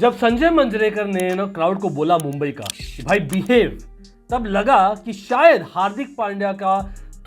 जब संजय मंजरेकर ने ना क्राउड को बोला मुंबई का कि भाई बिहेव, तब लगा कि शायद हार्दिक पांड्या का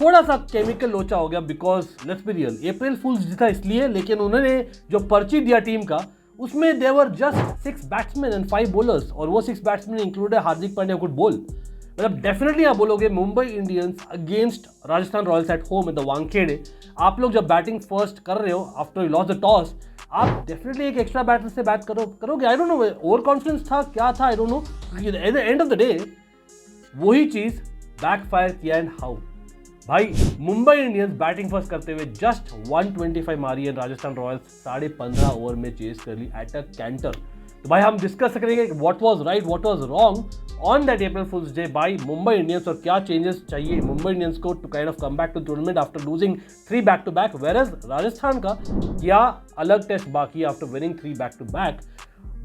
थोड़ा सा केमिकल लोचा हो गया। बिकॉज लेट्स बी रियल, अप्रैल फूल्स था इसलिए, लेकिन उन्होंने जो पर्ची दिया टीम का उसमें देवर जस्ट 6 बैट्समैन एंड 5 बॉलर्स, और वो 6 batsman included Hardik Pandya could बोल। मतलब डेफिनेटली आप बोलोगे Mumbai Indians against Rajasthan Royals at home in the Wankhede, आप लोग जब बैटिंग फर्स्ट कर रहे हो after you lost the toss, आप डेफिनेटली एक एक्स्ट्रा बैटर से बैट करोगे। आई डोंट नो ओवर कॉन्फिडेंस था क्या था, आई don't no. Eight the end of the day वही चीज बैकफायर किया। एंड हाउ भाई, मुंबई इंडियंस बैटिंग फर्स्ट करते हुए जस्ट 125 मारी है, राजस्थान रॉयल्स 15.5 ओवर में चेस कर ली एट अ कैंटर। तो भाई हम डिस्कस करेंगे what was right, what was wrong on that April fools day by Mumbai Indians, और क्या चेंजेस चाहिए मुंबई इंडियंस को to kind of come back to tournament after losing 3 back to back, whereas Rajasthan का क्या अलग टेस्ट बाकी after winning 3 back to back.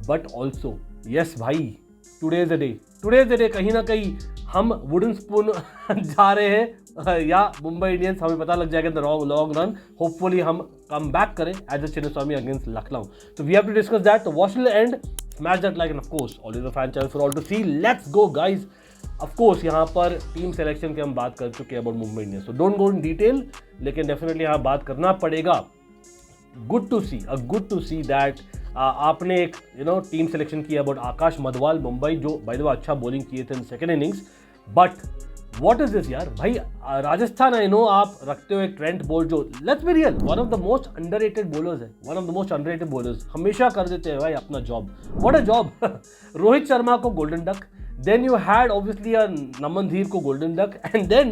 But also yes भाई, today is the day, कहीं ना कहीं हम वुडन स्पून जा रहे हैं, या मुंबई इंडियंस हमें पता लग जाएगा द लॉन्ग रन, होपफुली हम कम बैक करें as a Chinnaswamy against Lucknow. तो we have to discuss that, तो watch till end, smash that like and of course always a fan channel for all to see. Let's go guys. Of course यहाँ पर team selection की हम बात कर चुके हैं अबाउट मुंबई इंडियंस, तो डोंट गो इन डिटेल, लेकिन डेफिनेटली यहाँ बात करना पड़ेगा। गुड टू सी दैट आपने एक टीम सिलेक्शन किया अबाउट आकाश मधवाल मुंबई, जो बाय द वे अच्छा बॉलिंग किए थे in second innings. But what is this यार भाई, राजस्थान आई नो आप रखते हो एक ट्रेंट बोल्ट, जो let's be real one of the most underrated bowlers है, one of the most underrated bowlers, हमेशा कर देते हैं भाई अपना job, what a job. Rohit Sharma को golden duck, then you had obviously Naman Dhir को golden duck, and then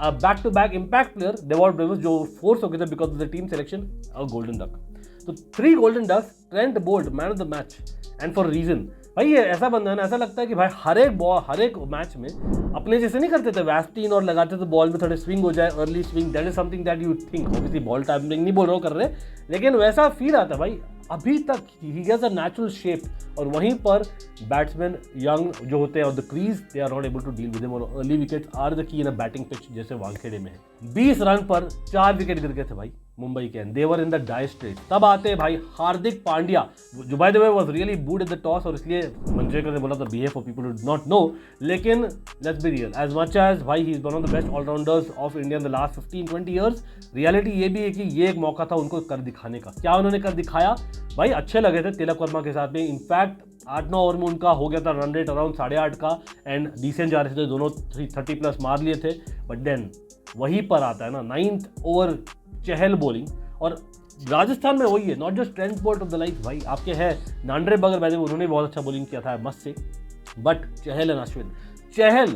back to back impact player Dewald Brevis जो फोर्स हो गए थे because of the team selection, golden duck. तो 3 golden ducks, Trent Boult man of the match, and for reason भाई ये ऐसा बंदा है ना, ऐसा लगता है कि भाई हर एक मैच में अपने जैसे नहीं करते थे वैस्टीन और लगाते थे बॉल में थोड़े स्विंग हो जाए, early swing, that is something that you think, obviously ball timing नहीं बोल रहा हूँ कर रहे, लेकिन वैसा फील आता है भाई अभी तक, he has a natural shape. और वहीं पर बैट्समैन यंग जो होते हैं on the crease, they are not able to deal with him, और early wickets are the key in a batting pitch जैसे वानखेड़े में है। 20 रन पर 4 विकेट गिर गए थे भाई मुंबई के, and they were in the dire straits. तब आते हैं भाई हार्दिक पांड्या, जो by the way was really booed in the toss, और इसलिए मंजरेकर ने बोला था behave for people who do not know, लेकिन let's be real, as much as भाई he is one of the best allrounders of India in the last 15-20 years, reality ये भी है कि ये एक मौका था उनको कर दिखाने का। क्या उन्होंने कर दिखाया भाई, अच्छे लगे थे तिलक वर्मा के साथ में, इनफैक्ट 8-9 ओवर में उनका हो गया था रन रेट अराउंड 8.5 का, एंड डिसेंट जा रहे थे दोनों, 30 प्लस मार लिए थे। बट देन वहीं पर आता है ना 9th ओवर चहल बॉलिंग, और राजस्थान में वही है, not just Trent Boult of the life भाई, आपके है नांड्रे बगर वैसे उन्होंने बहुत अच्छा बॉलिंग किया था मस्त से, बट चहल एंड अश्विन, चहल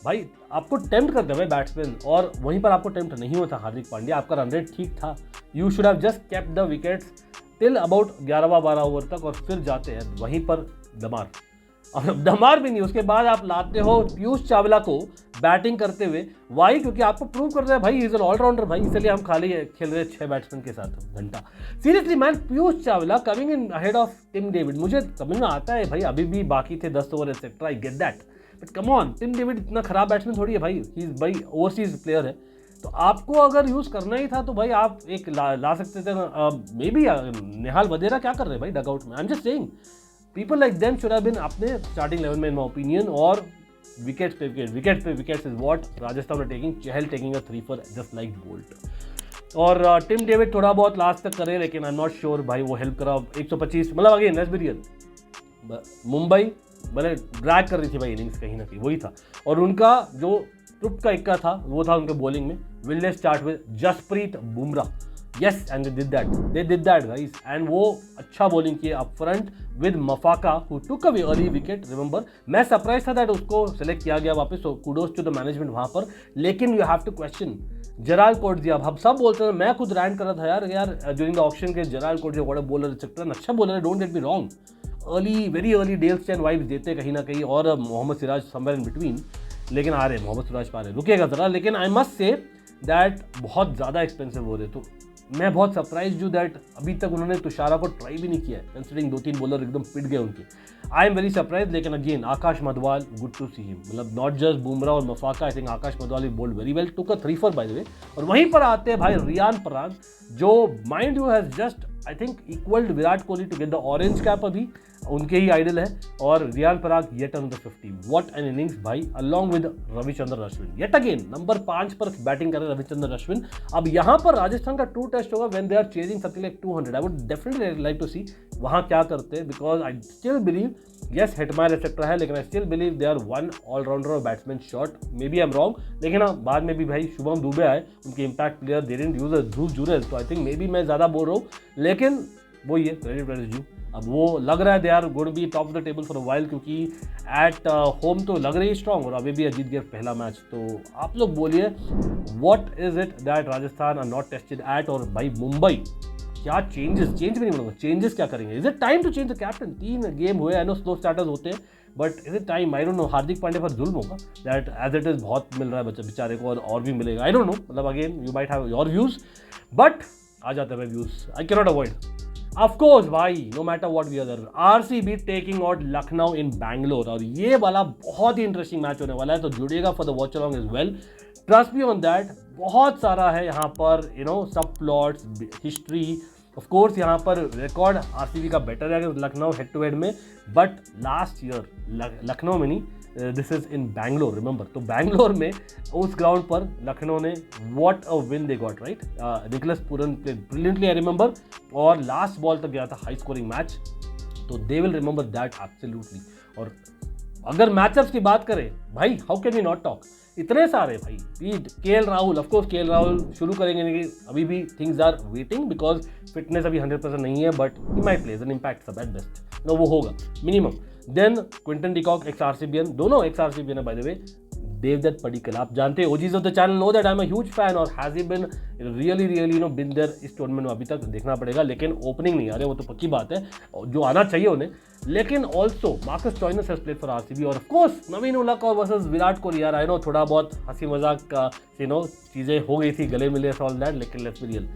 भाई आपको टेम्प्ट करते हैं भाई बैट्समैन, और वहीं पर आपको टेम्प्ट नहीं हुआ था हार्दिक पांड्या, आपका रन रेट ठीक था, you should have just kept the wickets till about 11-12 over तक, और फिर जाते हैं वहीं पर दमार, और दमार भी नहीं, उसके बाद आप लाते हो पीयूष चावला को बैटिंग करते हुए। वाई? क्योंकि आपको प्रूव कर रहा है भाई इज एन ऑलराउंडर भाई, इसलिए हम खाली खेल रहे 6 बैट्समैन के साथ घंटा। Seriously man, Piyush Chawla coming in ahead of Tim David, मुझे समझ में आता है भाई अभी भी बाकी थे 10 over etcetera, I get that, but come on, Tim David इतना खराब बैट्समैन थोड़ी है भाई, ही इज भाई ओवरसीज प्लेयर है, तो आपको अगर यूज करना ही था तो भाई आप एक ला सकते थे। मे बी निहाल वधेरा क्या कर रहे हैं भाई डगआउट में, I am just saying people like them should have been अपने starting 11 में in my opinion, और wickets पे wickets is what Rajasthan are taking, Chahal taking a 3 for just like Bolt, और टिम डेविड थोड़ा बहुत last तक करे, लेकिन आई एम नॉट श्योर भाई वो हेल्प करा। 125 मतलब again let's be real, Mumbai भले ड्रैग कर रही थी भाई इनिंग्स कहीं ना कहीं, वही था, और उनका जो ट्रुप का इक्का था वो था उनके बॉलिंग में, will they start with Jasprit Bumrah, yes and they did that guys, and वो अच्छा बॉलिंग किए up front with Maphaka who took away early wicket, remember मैं सरप्राइज था दैट उसको सेलेक्ट किया गया वापस, so kudos to the management वहाँ पर, लेकिन you have to question जराल कोटजिया, हम सब बोलते हैं, मैं खुद रैंट कर रहा था यार ड्यूरिंग द ऑप्शन के Gerald Coetzee what a bowler etcetera, अच्छा बॉलर है, don't get me wrong, very early Dale Steyn vibes देते कहीं ना कहीं, और Mohammed Siraj somewhere in between, लेकिन आ रहे मोहम्मद सिराज पा रहे, रुकेगा जरा, लेकिन आई मस्ट से दैट बहुत ज़्यादा एक्सपेंसिव हो रहे, तो मैं बहुत सरप्राइज हूँ दैट अभी तक उन्होंने तुषारा को ट्राई भी नहीं किया है, कंसिडरिंग 2-3 बॉलर एकदम पिट गए उनके, आई एम वेरी सरप्राइज। लेकिन again Akash Madhwal, good to see him, मतलब नॉट जस्ट बुमराह और Maphaka, I think Akash Madhwal he bowled very well, took a 3 for by the way, और वहीं पर आते हैं भाई रियान पराग, जो mind you has just I think equalled Virat Kohli to get the orange cap अभी, उनके ही आइडल है। और Riyan Parag yet another 50, what an innings भाई, along with Ravichandran Ashwin. Yet again number 5 पर बैटिंग कर रहे रविचंद्रन अश्विन। अब यहाँ पर राजस्थान का ट्रू टेस्ट होगा when they are chasing something like 200। I would definitely like to see वहाँ क्या करते हैं, because I still believe yes hitman etcetera है, लेकिन I still believe they are one allrounder और batsman shot. Maybe I am wrong, लेकिन हाँ बाद में भी भाई शुभम दुबे आए, उनके impact player they didn't use Dhruv Jurel, तो आई थिंक मे बी मैं ज़्यादा बोल रहा हूँ, लेकिन वो ये क्रेडिट यू। अब वो लग रहा है they are going to be top of the table for a while, क्योंकि एट होम तो लग रही है स्ट्रॉन्ग, और अभी भी जीत गया पहला मैच। तो आप लोग बोलिए what is it that Rajasthan are not tested at, और भाई मुंबई क्या चेंज भी नहीं बोलूँगा, चेंजेस क्या करेंगे? Is it time to change the captain? 3 game हुए, आई नो स्लो स्टार्टर्स होते हैं, but is it time? I don't know, Hardik Pandya पर जुल्म होगा दैट एज इट इज बहुत मिल रहा है बच्चा बेचारे को, और भी मिलेगा। आई डोंट नो, मतलब again you might have your views, but आ जाते हैं views, I can not avoid. Of course भाई, no matter what we are, RCB taking out Lucknow in Bangalore, और ये वाला बहुत ही इंटरेस्टिंग मैच होने वाला है, तो जुड़िएगा for the watch along as well. Trust me on that, बहुत सारा है यहाँ पर सब प्लॉट्स, हिस्ट्री। ऑफ कोर्स यहाँ पर रिकॉर्ड आरसीबी का बेटर है लखनऊ हेड टू हेड में, बट लास्ट ईयर लखनऊ में नहीं, this is in Bangalore, remember. तो बैंगलोर में उस ग्राउंड पर लखनऊ ने what a win they got, right. Nicholas Pooran played brilliantly, I remember, और लास्ट बॉल तक गया था, हाई स्कोरिंग मैच, तो they will remember that absolutely. और अगर मैचअप्स की बात करें भाई, how can we not talk, इतने सारे भाई, beat KL Rahul, of course KL Rahul शुरू करेंगे, नहीं अभी भी things are waiting because fitness अभी 100% नहीं है, but he might plays an impact sub at best, no वो होगा minimum. Then Quinton de Kock ex आरसीबीएन, दोनों एक्स आरसीबीएन है by the way. Devdutt Padikkal, आप जानते हैं OGs of the channel know that I am a huge fan, और has he been really been there इस टूर्नामेंट में, अभी तक देखना पड़ेगा, लेकिन ओपनिंग नहीं आ रहे, वो तो पक्की बात है, जो आना चाहिए उन्हें। लेकिन also Marcus Stoinis has played for RCB, और ऑफ कोर्स नवीन उलहक और वर्सेस विराट कोहली। यार आई नो थोड़ा बहुत हंसी मजाक का चीज़ें हो गई थी, गले मिले ऑल दैट, लेकिन लेट्स बी रियल,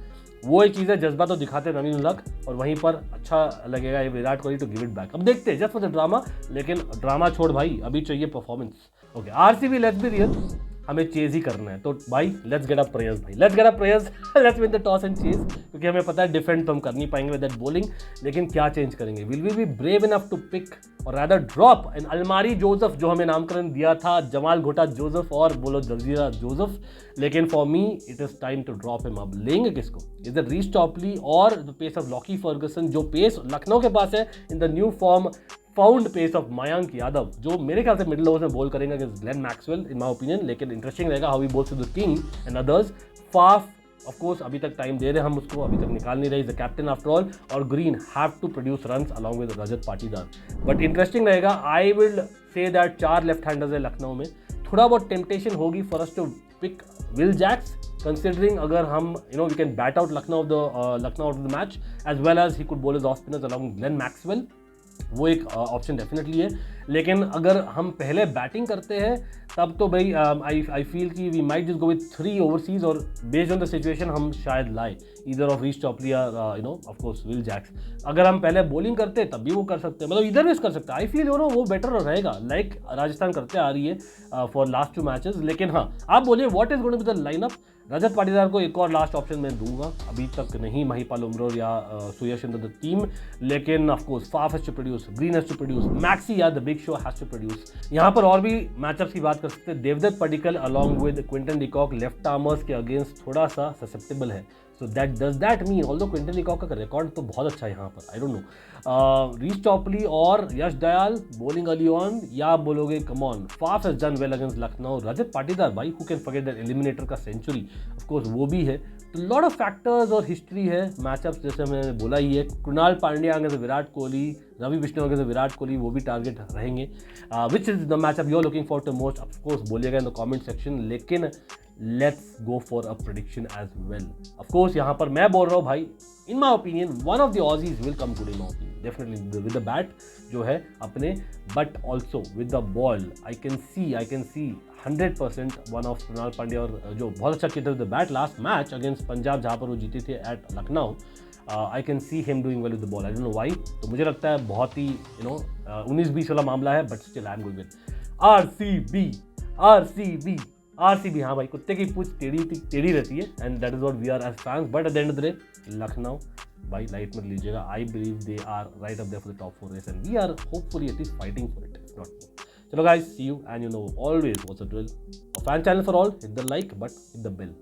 वो एक चीज़ है, जज्बा तो दिखाते नवीन उलहक, और वहीं पर अच्छा लगेगा ये Virat Kohli to give it back. अब देखते हैं जस्ट फॉर द ड्रामा, लेकिन ड्रामा छोड़ भाई, अभी चाहिए performance. Okay RCB, let's be real, हमें चेज ही करना है, तो भाई लेट्स गेट अप प्रेयर्स, भाई let's get up prayers, let's win the toss and chase, क्योंकि हमें पता है डिफेंड तो हम कर नहीं पाएंगे विद दैट बॉलिंग, लेकिन क्या चेंज करेंगे? Will we be brave enough to pick or rather drop an Alzarri Joseph, जो हमें नामकरण दिया था जमाल घोटा जोसेफ और बोलो जजीरा जोसेफ, लेकिन for me it is time to drop him. अब लेंगे किसको? Is it Reece Topley or the pace of Lockie Ferguson, जो पेस लखनऊ के पास है in the new form found pace of Mayank Yadav, जो मेरे ख्याल से मिडिल ओवर्स में बॉल करेंगे against Glenn Maxwell in my opinion, लेकिन इंटरेस्टिंग रहेगा how he bowls to the king and others. Faf of course अभी तक टाइम दे रहे हैं हम उसको, अभी तक निकाल नहीं रहे, is the captain after all, और Green have to produce runs along with Rajat Patidar. But interesting रहेगा, I will say that 4 left handers है लखनऊ में, थोड़ा बहुत टेम्पटेशन होगी for us to pick Will Jacks, considering अगर हम we can bat out Lucknow of the match, as well as he could bowl his off spinners along Glenn Maxwell, वो एक option definitely है। लेकिन अगर हम पहले बैटिंग करते हैं तब तो भाई आई फील कि we might just go with 3 overseas, और बेस्ड ऑन द सिचुएशन हम शायद लाए इधर ऑफ रीच टॉपली या ऑफ कोर्स विल जैक्स। अगर हम पहले बॉलिंग करते तब भी वो कर सकते हैं, मतलब इधर भी कर सकते हैं। आई फील वो बेटर रहेगा, लाइक राजस्थान करते आ रही है फॉर लास्ट 2 मैचेस। लेकिन हाँ आप बोलिए what is going to be the lineup? Rajat Patidar को एक और लास्ट ऑप्शन मैं दूंगा, अभी तक नहीं महिपाल उमरोर या सुयश इन द टीम, लेकिन of course Faf has to produce, Green has to produce, Maxi या the big show has to produce. यहाँ पर और भी मैचअप्स की बात कर सकते हैं। Devdutt Padikkal along with Quinton de Kock left armers के अगेंस्ट थोड़ा सा ससेप्टेबल है, so that does that mean, although Quinton de Kock का रिकॉर्ड तो बहुत अच्छा है यहाँ पर, I don't know. Reece Topley और Yash Dayal bowling early on, या आप बोलोगे come on Faf has done well against Lucknow, Rajat Patidar भाई who can forget that eliminator का सेंचुरी, ऑफ कोर्स वो भी है। तो लॉट ऑफ फैक्टर्स और हिस्ट्री है मैचअप्स, जैसे मैंने बोला ही है। कृणाल पांड्या अगेंस्ट विराट कोहली, रवि बिश्नोई अगेंस्ट विराट कोहली, वो भी टारगेट रहेंगे। Which is the matchup you are looking for to most, of course बोलिएगा इन द कमेंट सेक्शन, लेकिन let's go for a prediction as well. Of course यहाँ पर मैं बोल रहा हूँ भाई, in my opinion one of the Aussies will come good in my opinion, definitely with the bat जो है अपने, but also with the ball. I can see 100% one of Krunal Pandya, और जो बहुत अच्छा किया था with the bat last match against Punjab जहाँ पर वो जीते थे at Lucknow. I can see him doing well with the ball, I don't know why. तो मुझे लगता है बहुत ही 19-20 वाला मामला है, but still I am going with RCB. हाँ भाई, कुत्ते की पूछ टेढ़ी रहती है, and that is what we are as fans, but at the end of the day Lucknow भाई लाइट में लीजिएगा. I believe they are right up there for the top 4 race and we are hopefully atleast fighting for it, if not. चलो guys, see you and you know always what's the drill. A fan channel for all, hit the like but hit the bell.